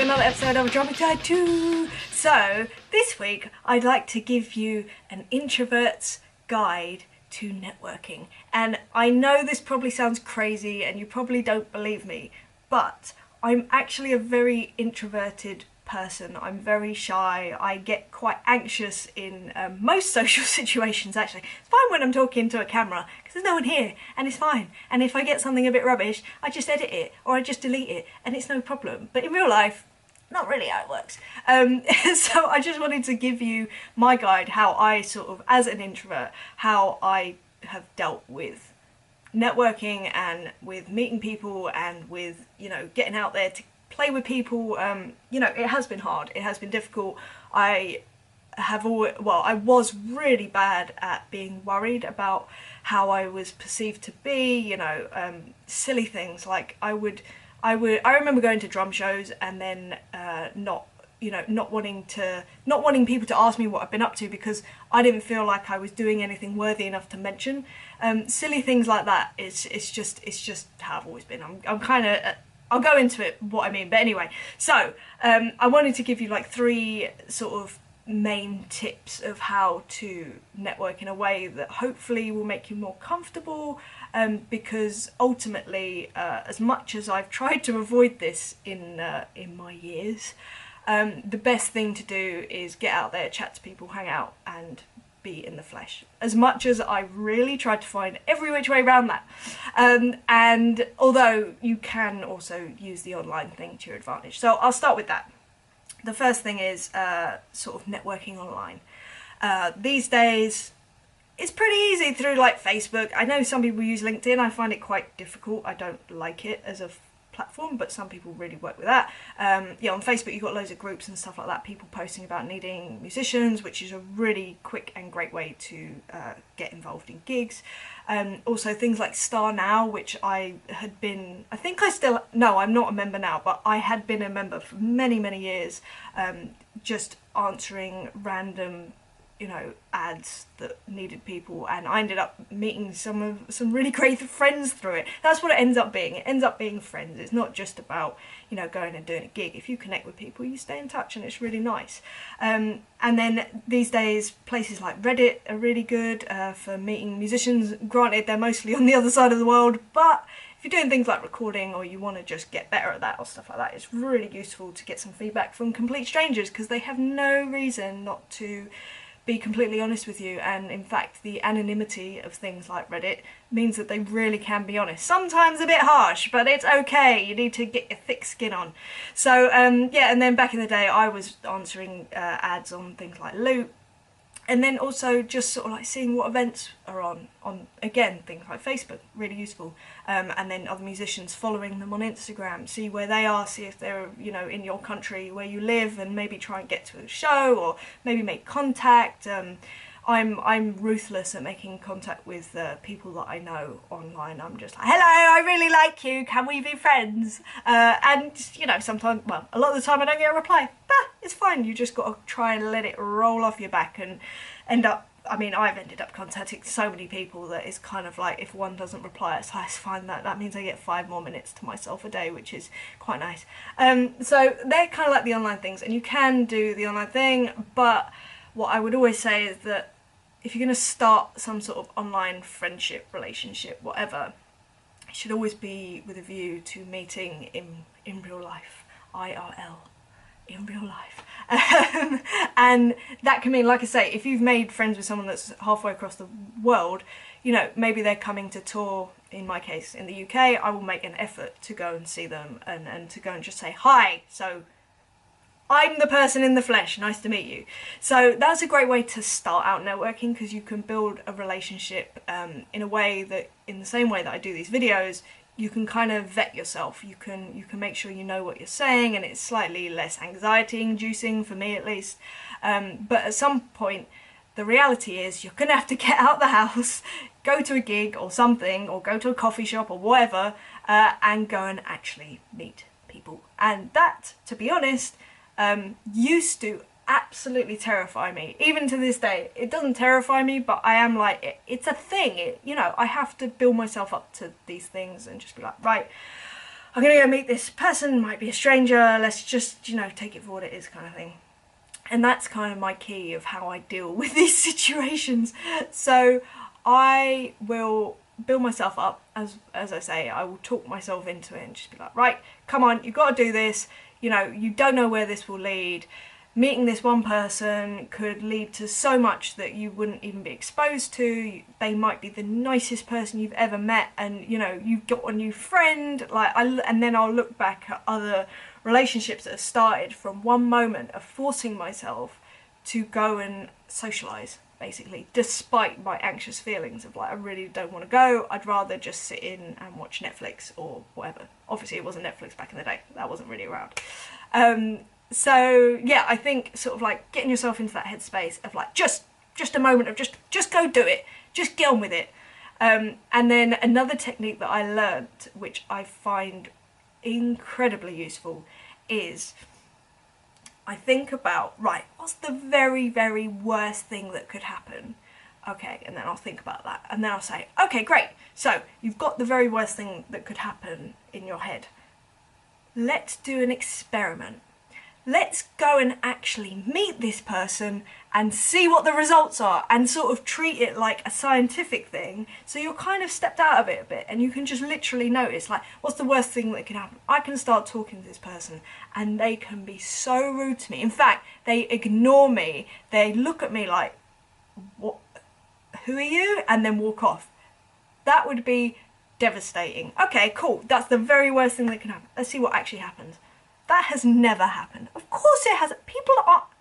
another episode of Dropping Tide 2. So, this week I'd like to give you an introvert's guide to networking. And I know this probably sounds crazy and you probably don't believe me, but I'm actually a very introverted person. I'm very shy. I get quite anxious in most social situations, actually. It's fine when I'm talking to a camera because there's no one here and it's fine. And if I get something a bit rubbish, I just edit it or I just delete it and it's no problem. But in real life, not really how it works. So I just wanted to give you my guide, how I sort of, as an introvert, how I have dealt with networking and with meeting people and with, you know, getting out there to play with people. You know, it has been hard, it has been difficult. I was really bad at being worried about how I was perceived to be, you know, silly things like I remember going to drum shows and then not wanting people to ask me what I've been up to because I didn't feel like I was doing anything worthy enough to mention. Silly things like that. It's just how I've always been. I'm kind of I'll go into it what I mean, but anyway. So I wanted to give you like 3 sort of main tips of how to network in a way that hopefully will make you more comfortable, because ultimately, as much as I've tried to avoid this in my years, the best thing to do is get out there, chat to people, hang out and be in the flesh. As much as I really tried to find every which way around that, and although you can also use the online thing to your advantage. So I'll start with that. The first thing is sort of networking online. These days, it's pretty easy through like Facebook. I know some people use LinkedIn. I find it quite difficult. I don't like it as a platform, but some people really work with that. Yeah, on Facebook you've got loads of groups and stuff like that, people posting about needing musicians, which is a really quick and great way to get involved in gigs. Also things like Star Now, which I'm not a member now, but I had been a member for many years, just answering random, you know, ads that needed people, and I ended up meeting some really great friends through it. That's what it ends up being. It ends up being friends. It's not just about, you know, going and doing a gig. If you connect with people, you stay in touch, and it's really nice. And then these days, places like Reddit are really good for meeting musicians. Granted, they're mostly on the other side of the world, but if you're doing things like recording or you want to just get better at that or stuff like that, it's really useful to get some feedback from complete strangers because they have no reason not to be completely honest with you, and in fact the anonymity of things like Reddit means that they really can be honest. Sometimes a bit harsh, but it's okay, you need to get your thick skin on. So yeah, and then back in the day I was answering ads on things like Loot, and then also just sort of like seeing what events are on again, things like Facebook, really useful. And then other musicians, following them on Instagram, see where they are, see if they're, you know, in your country where you live, and maybe try and get to a show or maybe make contact. I'm ruthless at making contact with people that I know online. I'm just like, hello, I really like you, can we be friends? And, you know, sometimes, well, a lot of the time I don't get a reply. But it's fine, you just got to try and let it roll off your back and I've ended up contacting so many people that it's kind of like, if one doesn't reply, it's like, it's fine, that means I get 5 more minutes to myself a day, which is quite nice. So they're kind of like the online things, and you can do the online thing, but what I would always say is that if you're going to start some sort of online friendship, relationship, whatever, it should always be with a view to meeting in real life, IRL, in real life. And that can mean, like I say, if you've made friends with someone that's halfway across the world, you know, maybe they're coming to tour, in my case, in the UK, I will make an effort to go and see them and to go and just say, hi, so I'm the person in the flesh, nice to meet you. So that's a great way to start out networking, because you can build a relationship in a way that, in the same way that I do these videos, you can kind of vet yourself. You can make sure you know what you're saying, and it's slightly less anxiety inducing, for me at least. But at some point, the reality is you're gonna have to get out the house, go to a gig or something, or go to a coffee shop or whatever, and go and actually meet people. And that, to be honest, used to absolutely terrify me. Even to this day, it doesn't terrify me, but I am like, it's a thing. You know, I have to build myself up to these things and just be like, right, I'm gonna go meet this person, might be a stranger, let's just, you know, take it for what it is kind of thing. And that's kind of my key of how I deal with these situations. So I will build myself up, as I say, I will talk myself into it and just be like, right, come on, you've got to do this, you know, you don't know where this will lead. Meeting this one person could lead to so much that you wouldn't even be exposed to. They might be the nicest person you've ever met, and you know, you've got a new friend. And then I'll look back at other relationships that have started from one moment of forcing myself to go and socialise, basically, despite my anxious feelings of like, I really don't want to go, I'd rather just sit in and watch Netflix or whatever. Obviously it wasn't Netflix back in the day, that wasn't really around. So yeah, I think sort of like getting yourself into that headspace of like just a moment of just go do it, just get on with it. And then another technique that I learnt, which I find incredibly useful, is I think about, right, what's the very, very worst thing that could happen? Okay, and then I'll think about that, and then I'll say, okay, great, so you've got the very worst thing that could happen in your head. Let's do an experiment. Let's go and actually meet this person and see what the results are, and sort of treat it like a scientific thing, so you're kind of stepped out of it a bit and you can just literally notice, like, what's the worst thing that can happen? I can start talking to this person and they can be so rude to me. In fact, they ignore me, they look at me like, what, who are you? And then walk off. That would be devastating. Okay, cool, that's the very worst thing that can happen. Let's see what actually happens. That has never happened. Of course it hasn't.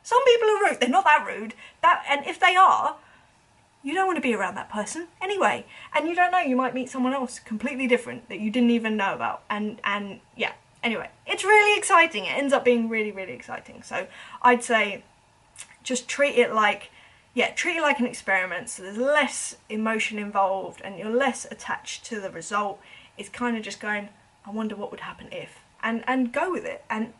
Some people are rude. They're not that rude. And if they are, you don't want to be around that person anyway. And you don't know, you might meet someone else completely different that you didn't even know about. And yeah, anyway, it's really exciting. It ends up being really, really exciting. So I'd say just treat it like an experiment. So there's less emotion involved and you're less attached to the result. It's kind of just going, I wonder what would happen if. And go with it. And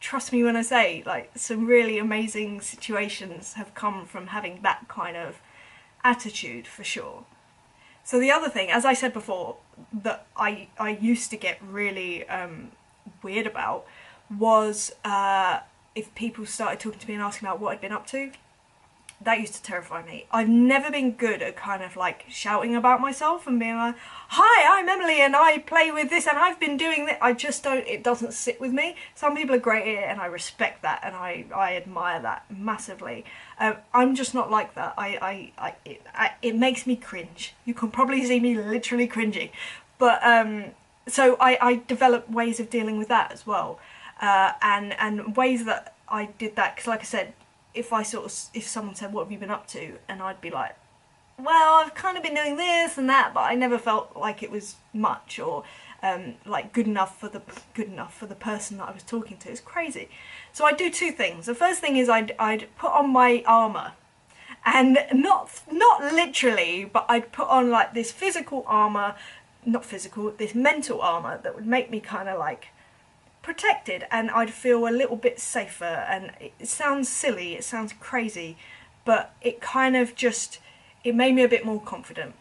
trust me when I say, like, some really amazing situations have come from having that kind of attitude, for sure. So the other thing, as I said before, that I used to get really weird about was if people started talking to me and asking about what I'd been up to. That used to terrify me. I've never been good at kind of like shouting about myself and being like, hi, I'm Emily and I play with this and I've been doing this. I just don't, it doesn't sit with me. Some people are great at it and I respect that and I admire that massively. I'm just not like that. It makes me cringe. You can probably see me literally cringing. But so I developed ways of dealing with that as well. And ways that I did that, because like I said, if someone said, what have you been up to? And I'd be like, well, I've kind of been doing this and that, but I never felt like it was much or like good enough for the person that I was talking to. It's crazy. So I do two things. The first thing is I'd put on my armour, and not literally, but I'd put on like this physical armour, this mental armour that would make me kind of like protected, and I'd feel a little bit safer. And it sounds silly, it sounds crazy, but it kind of just, it made me a bit more confident,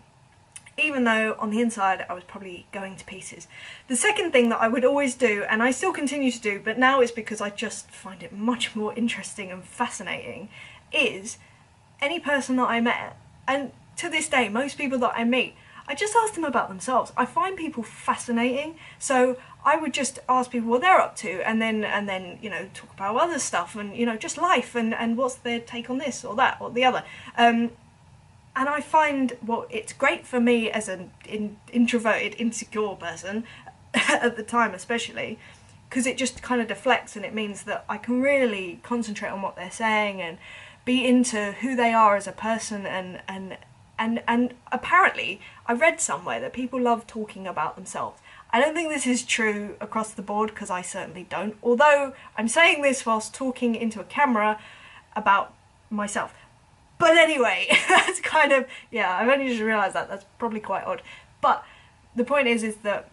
even though on the inside I was probably going to pieces. The second thing that I would always do, and I still continue to do, but now it's because I just find it much more interesting and fascinating, is any person that I met, and to this day most people that I meet, I just ask them about themselves. I find people fascinating, so I would just ask people what they're up to, and then you know, talk about other stuff, and you know, just life, and what's their take on this or that or the other. And I find, well, it's great for me as an introverted, insecure person at the time especially, because it just kind of deflects, and it means that I can really concentrate on what they're saying and be into who they are as a person. And apparently I read somewhere that people love talking about themselves. I don't think this is true across the board, because I certainly don't, although I'm saying this whilst talking into a camera about myself. But anyway, that's kind of, yeah, I've only just realised that, that's probably quite odd. But the point is that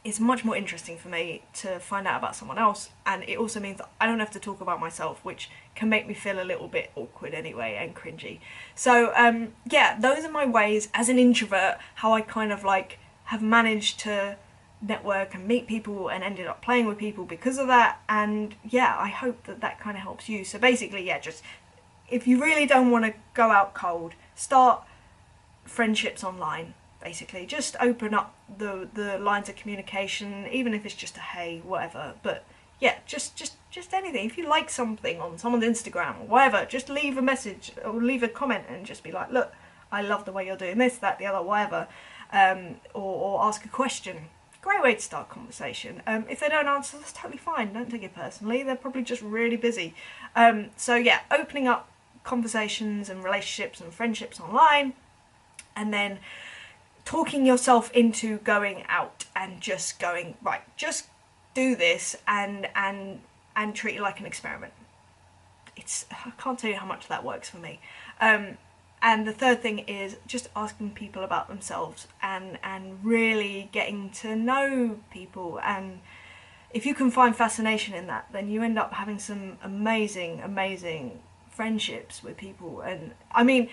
it's much more interesting for me to find out about someone else, and it also means that I don't have to talk about myself, which can make me feel a little bit awkward anyway and cringy. So yeah, those are my ways as an introvert, how I kind of like have managed to network and meet people and ended up playing with people because of that. And yeah, I hope that that kind of helps you. So basically, yeah, just if you really don't want to go out cold, start friendships online. Basically, just open up the lines of communication, even if it's just a hey, whatever. But yeah, just anything. If you like something on someone's Instagram or whatever, just leave a message or leave a comment and just be like, look, I love the way you're doing this, that, the other, whatever. Or ask a question. Great way to start a conversation. If they don't answer, that's totally fine. Don't take it personally. They're probably just really busy. So yeah, opening up conversations and relationships and friendships online, and then talking yourself into going out and just going, right, just do this and treat it like an experiment. I can't tell you how much that works for me. And the third thing is just asking people about themselves and really getting to know people. And if you can find fascination in that, then you end up having some amazing friendships with people. And I mean,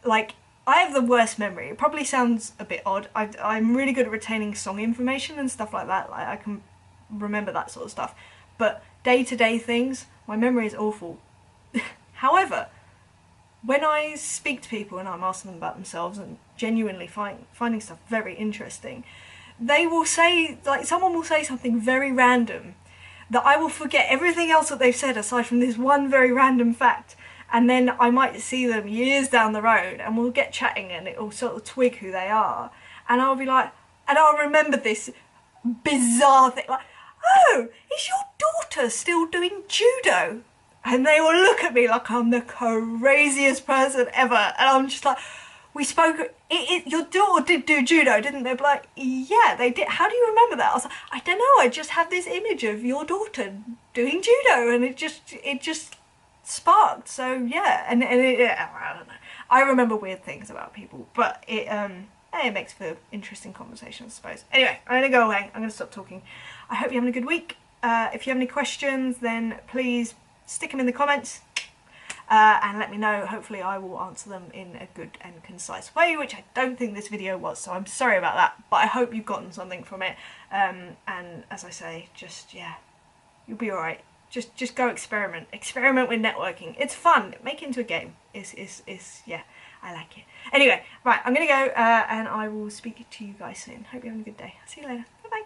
like, I have the worst memory. It probably sounds a bit odd. I'm really good at retaining song information and stuff like that. Like, I can remember that sort of stuff. But day-to-day things, my memory is awful. However, when I speak to people and I'm asking them about themselves and genuinely finding stuff very interesting, they will say, like, someone will say something very random that I will forget everything else that they've said aside from this one very random fact. And then I might see them years down the road and we'll get chatting and it'll sort of twig who they are. And I'll be like, and I'll remember this bizarre thing, like, oh, is your daughter still doing judo? And they will look at me like I'm the craziest person ever. And I'm just like, we spoke, your daughter did do judo, didn't they? Be like, yeah, they did. How do you remember that? I was like, I don't know, I just have this image of your daughter doing judo and it just sparked. So yeah, and I don't know. I remember weird things about people, but it makes for interesting conversations, I suppose. Anyway, I'm gonna go away. I'm gonna stop talking. I hope you're having a good week. If you have any questions, then please stick them in the comments and let me know. Hopefully I will answer them in a good and concise way, which I don't think this video was, so I'm sorry about that, but I hope you've gotten something from it. And as I say, just, yeah, you'll be alright. Just go experiment with networking. It's fun. Make it into a game. It's yeah, I like it. Anyway, right, I'm gonna go and I will speak to you guys soon. Hope you're having a good day. See you later. Bye bye.